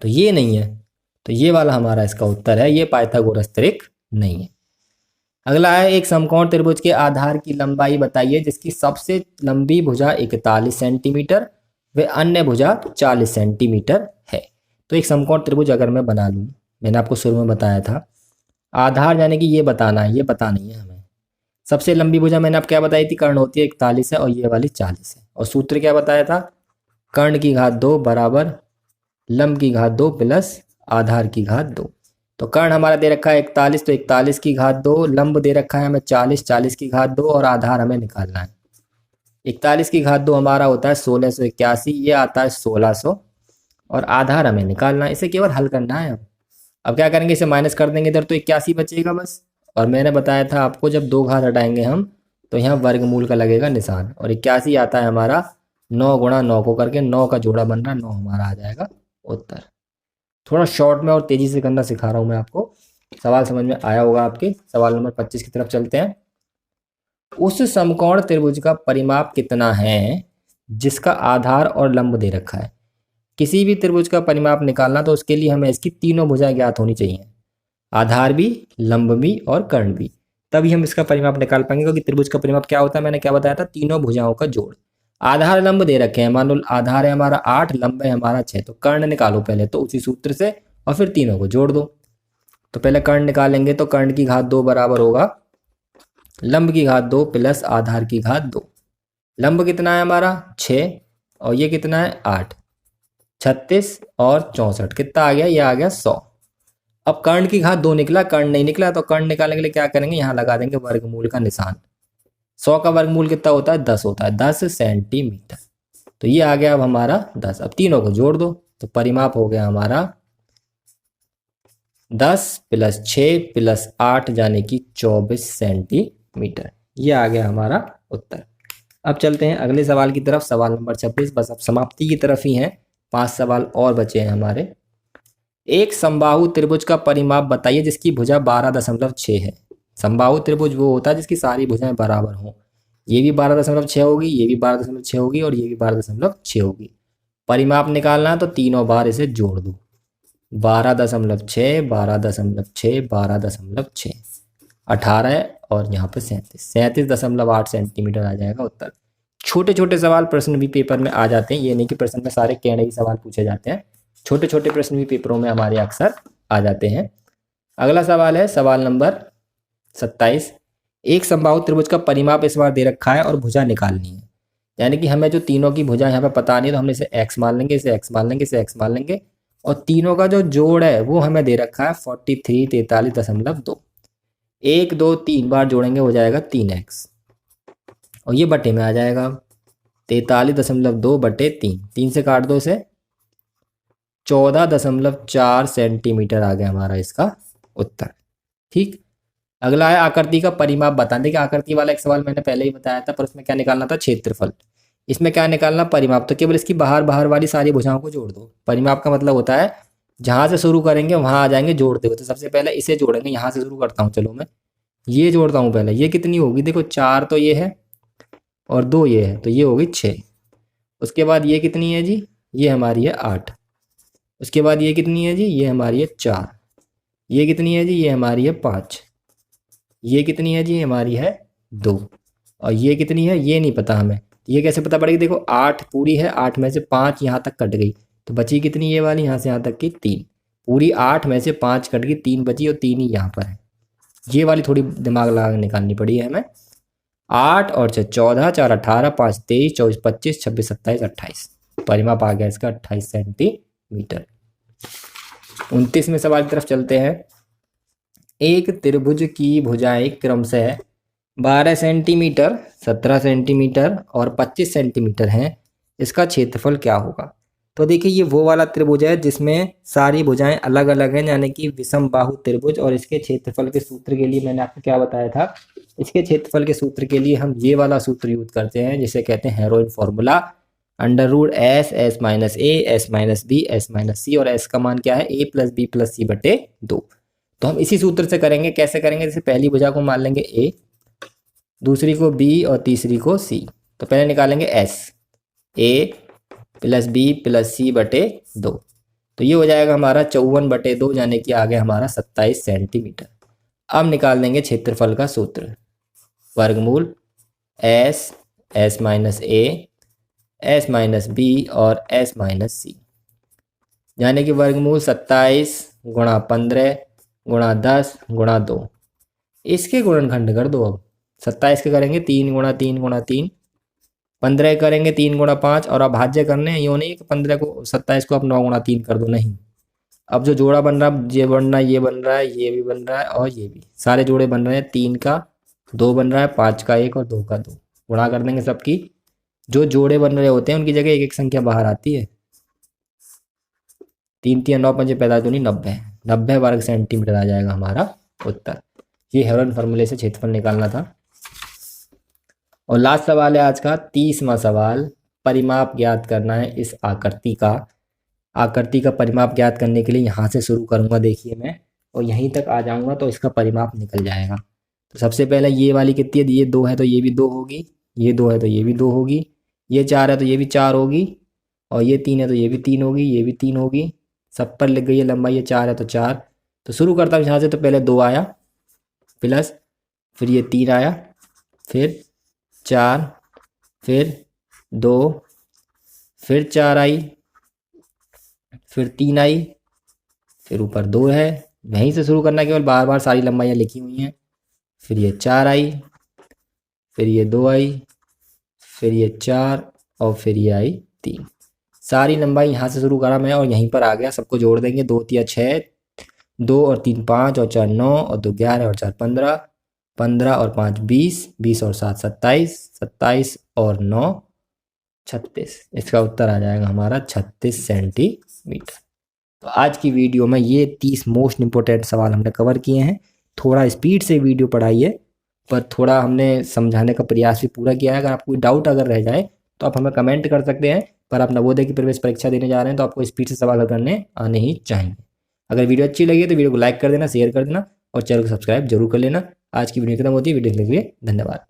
तो ये नहीं है, तो ये वाला हमारा इसका उत्तर है, ये पाइथागोरस त्रिक नहीं है। अगला है, एक समकोण त्रिभुज के आधार की लंबाई बताइए जिसकी सबसे लंबी भुजा 41 सेंटीमीटर व अन्य भुजा 40 सेंटीमीटर है। तो एक समकोण त्रिभुज अगर मैं बना लूँ, मैंने आपको शुरू में बताया था, आधार यानी कि ये बताना है, ये पता नहीं है हमें। सबसे लंबी भुजा मैंने आप क्या बताई थी, कर्ण होती है 41 है और ये वाली 40 है। और सूत्र क्या बताया था, कर्ण की घात 2 बराबर लंब की घात 2 प्लस आधार की घात 2। तो कर्ण हमारा दे रखा है 41, तो 41 की घात 2, लंब दे रखा है हमें 40, 40 की घात 2, और आधार हमें निकालना है। 41 की घात 2 हमारा होता है 1681, ये आता है 1600, और आधार हमें निकालना है। इसे केवल हल करना है। अब क्या करेंगे, इसे माइनस कर देंगे इधर, तो 81 बचेगा बस। और मैंने बताया था आपको, जब 2 घात हटाएंगे हम तो यहाँ वर्गमूल का लगेगा निशान, और 81 आता है हमारा 9 × 9 को करके, 9 का जोड़ा बन रहा है, 9 हमारा आ जाएगा उत्तर। थोड़ा शॉर्ट में और तेजी से करना सिखा रहा हूँ मैं आपको, सवाल समझ में आया होगा आपके। सवाल नंबर 25 की तरफ चलते हैं। उस समकोण त्रिभुज का परिमाप कितना है जिसका आधार और लंब दे रखा है। किसी भी त्रिभुज का परिमाप निकालना तो उसके लिए हमें इसकी तीनों भुजाएं ज्ञात होनी चाहिए, आधार भी, लंब भी और कर्ण भी, तभी हम इसका परिमाप निकाल पाएंगे। क्योंकि त्रिभुज का परिमाप क्या होता है, मैंने क्या बताया था, तीनों भुजाओं का जोड़। आधार लंब दे रखे हैं, मान लो आधार है हमारा 8, लंब है हमारा 6, तो कर्ण निकालो पहले तो उसी सूत्र से, और फिर तीनों को जोड़ दो। तो पहले कर्ण निकालेंगे, तो कर्ण की घात 2 बराबर होगा लंब की घात 2 प्लस आधार की घात 2। लंब कितना है हमारा 6, और ये कितना है 8, 36 और 64 कितना आ गया, ये आ गया 100। अब कर्ण की घात 2 निकला, कर्ण नहीं निकला, तो कर्ण निकालने के लिए क्या करेंगे, यहाँ लगा देंगे वर्गमूल का निशान। 100 का वर्गमूल कितना होता है, 10 होता है, 10 सेंटीमीटर। तो ये आ गया अब हमारा 10। अब तीनों को जोड़ दो, तो परिमाप हो गया हमारा 10 + 6 + 8 यानी कि 24 सेंटीमीटर। ये आ गया हमारा उत्तर। अब चलते हैं अगले सवाल की तरफ, सवाल नंबर 26। बस अब समाप्ति की तरफ ही हैं, 5 सवाल और बचे हैं हमारे। एक समबाहु त्रिभुज का परिमाप बताइए जिसकी भुजा 12.6 है। समबाहु त्रिभुज वो होता है जिसकी सारी भुजाएं बराबर हों। ये भी 12.6 होगी, ये भी 12.6 होगी, और ये भी 12.6 होगी। परिमाप निकालना है तो तीनों बार इसे जोड़ दो, 12.6, 12.6, 12.6, 18 और यहाँ पे 37.8 सेंटीमीटर आ जाएगा उत्तर। छोटे छोटे सवाल प्रश्न भी पेपर में आ जाते हैं, ये नहीं कि प्रश्न में सारे कहने ही सवाल पूछे जाते हैं, छोटे छोटे प्रश्न भी पेपरों में हमारे अक्सर आ जाते हैं। अगला सवाल है सवाल नंबर 27। एक समबाहु त्रिभुज का परिमाप इस बार दे रखा है और भुजा निकालनी है, यानी कि हमें जो तीनों की भुजा यहाँ पे पता नहीं है, तो हम इसे x मान लेंगे, इसे x मान लेंगे, इसे x मान लेंगे, और तीनों का जो जोड़ है वो हमें दे रखा है 43, 43.2। 1, 2, 3 बार जोड़ेंगे हो जाएगा 3x, और ये बटे में आ जाएगा 43.2 बटे 3, 3 से काट दो इसे, 14.4 सेंटीमीटर आ गया हमारा इसका उत्तर। ठीक, अगला है आकृति का परिमाप बताएं। देखिए आकृति वाला एक सवाल मैंने पहले ही बताया था, पर उसमें क्या निकालना था, क्षेत्रफल। इसमें क्या निकालना, परिमाप। तो केवल इसकी बाहर बाहर वाली सारी भुजाओं को जोड़ दो। परिमाप का मतलब होता है जहां से शुरू करेंगे वहां आ जाएंगे जोड़ते हुए। तो सबसे पहले इसे जोड़ेंगे, यहाँ से शुरू करता हूँ, चलो मैं ये जोड़ता हूँ पहले। ये कितनी होगी, देखो 4 तो ये है और 2 ये है, तो ये होगी 6। उसके बाद ये कितनी है जी, ये हमारी है 8। उसके बाद ये कितनी है जी, ये हमारी है 4। ये कितनी है जी, ये हमारी है 5। ये कितनी है जी, हमारी है 2। और ये कितनी है ये नहीं पता हमें, ये कैसे पता पड़ेगी, देखो 8 पूरी है, 8 में से 5 यहाँ तक कट गई, तो बची कितनी, ये वाली यहाँ से यहाँ तक की 3। पूरी 8 में से 5 कट गई, 3 बची और 3 ही यहाँ पर है। ये वाली थोड़ी दिमाग लगा के निकालनी पड़ी है हमें। 8 और 6 14, 4 18, 5 23, 24 25, 26 27 28। परिमाप आ गया इसका 28 सेंटीमीटर। 29वें सवाल की तरफ चलते हैं। एक त्रिभुज की भुजाएं क्रमशः 12 सेंटीमीटर, 17 सेंटीमीटर और 25 सेंटीमीटर हैं। इसका क्षेत्रफल क्या होगा। तो देखिए ये वो वाला त्रिभुज है जिसमें सारी भुजाएं अलग अलग हैं, यानी कि विषम बाहु त्रिभुज। और इसके क्षेत्रफल के सूत्र के लिए मैंने आपको क्या बताया था, इसके क्षेत्रफल के सूत्र के लिए हम ये वाला सूत्र यूज करते हैं जिसे कहते हैं Heron formula, under root S, S minus A, S minus B, S minus C. और एस का मान क्या है, A plus B plus C बटे 2। तो हम इसी सूत्र से करेंगे। कैसे करेंगे, जैसे पहली भुजा को मान लेंगे ए, दूसरी को बी और तीसरी को सी। तो पहले निकालेंगे एस, ए प्लस बी प्लस सी बटे 2। तो ये हो जाएगा हमारा 54 बटे 2, यानी कि आ गया हमारा 27 सेंटीमीटर। अब निकाल देंगे क्षेत्रफल का सूत्र, वर्गमूल S, S minus A, S minus B और एस माइनस सी, यानी कि वर्गमूल 27 गुणा 15 गुणा 10 गुणा 2। इसके गुणनखंड कर दो। अब 27 के करेंगे 3 गुणा 3 गुणा 3, 15 करेंगे 3 गुणा 5। और अभाज्य करने हैं, यूँ नहीं कि 15 को 27 को आप 9 गुणा 3 कर दो, नहीं। अब जो जोड़ा बन रहा है, ये बन रहा है, ये बन रहा है, ये भी बन रहा है और ये भी, सारे जोड़े बन रहे हैं। 3 का 2 बन रहा है, 5 का 1 और 2 का 2। गुणा कर देंगे सबकी। जो जोड़े बन रहे होते हैं उनकी जगह एक एक संख्या बाहर आती है। 3 3 9 5 पैदा दूनी 90, 90 वर्ग सेंटीमीटर आ जाएगा हमारा उत्तर। ये हेरोइन फॉर्मूले से क्षेत्रफल निकालना था। और लास्ट सवाल है आज का 30वां सवाल। परिमाप ज्ञात करना है इस आकृति का। आकृति का परिमाप ज्ञात करने के लिए यहाँ से शुरू करूँगा, देखिए मैं, और यहीं तक आ जाऊँगा तो इसका परिमाप निकल जाएगा। तो सबसे पहले ये वाली कितनी है, ये 2 है तो ये भी 2 होगी, ये 2 है तो ये भी 2 होगी, ये 4 है तो ये भी 4 होगी, और ये 3 है तो ये भी 3 होगी, ये भी 3 होगी। सब पर लिख गई है लंबाई, ये 4 है तो 4। तो शुरू करता हूँ यहाँ से। तो पहले 2 आया प्लस, फिर ये 3 आया, फिर 4, फिर 2, फिर 4 आई, फिर 3 आई, फिर ऊपर 2 है। वहीं से शुरू करना, केवल बार बार सारी लंबाइयाँ लिखी हुई हैं। फिर ये 4 आई, फिर ये 2 आई, फिर ये 4 और फिर ये आई 3। सारी लंबाई यहाँ से शुरू करा मैं और यहीं पर आ गया। सबको जोड़ देंगे, 2 3 6, 2 और 3 5 और 4 9 और 2 11 और 4 15, 15 और 5 20, 20 और 7 27, 27 और 9 36। इसका उत्तर आ जाएगा हमारा 36 सेंटीमीटर। तो आज की वीडियो में ये 30 मोस्ट इंपॉर्टेंट सवाल हमने कवर किए हैं। थोड़ा स्पीड से वीडियो पढ़ाई है, पर थोड़ा हमने समझाने का प्रयास भी पूरा किया है। अगर आपको डाउट अगर रह जाए तो आप हमें कमेंट कर सकते हैं, पर आप नवोदय की प्रवेश परीक्षा देने जा रहे हैं तो आपको स्पीड से सवाल करने आने ही चाहिए। अगर वीडियो अच्छी लगी तो वीडियो को लाइक कर देना, शेयर कर देना और चैनल को सब्सक्राइब जरूर कर लेना। आज की वीडियो खत्म होती है। वीडियो देखने के लिए धन्यवाद।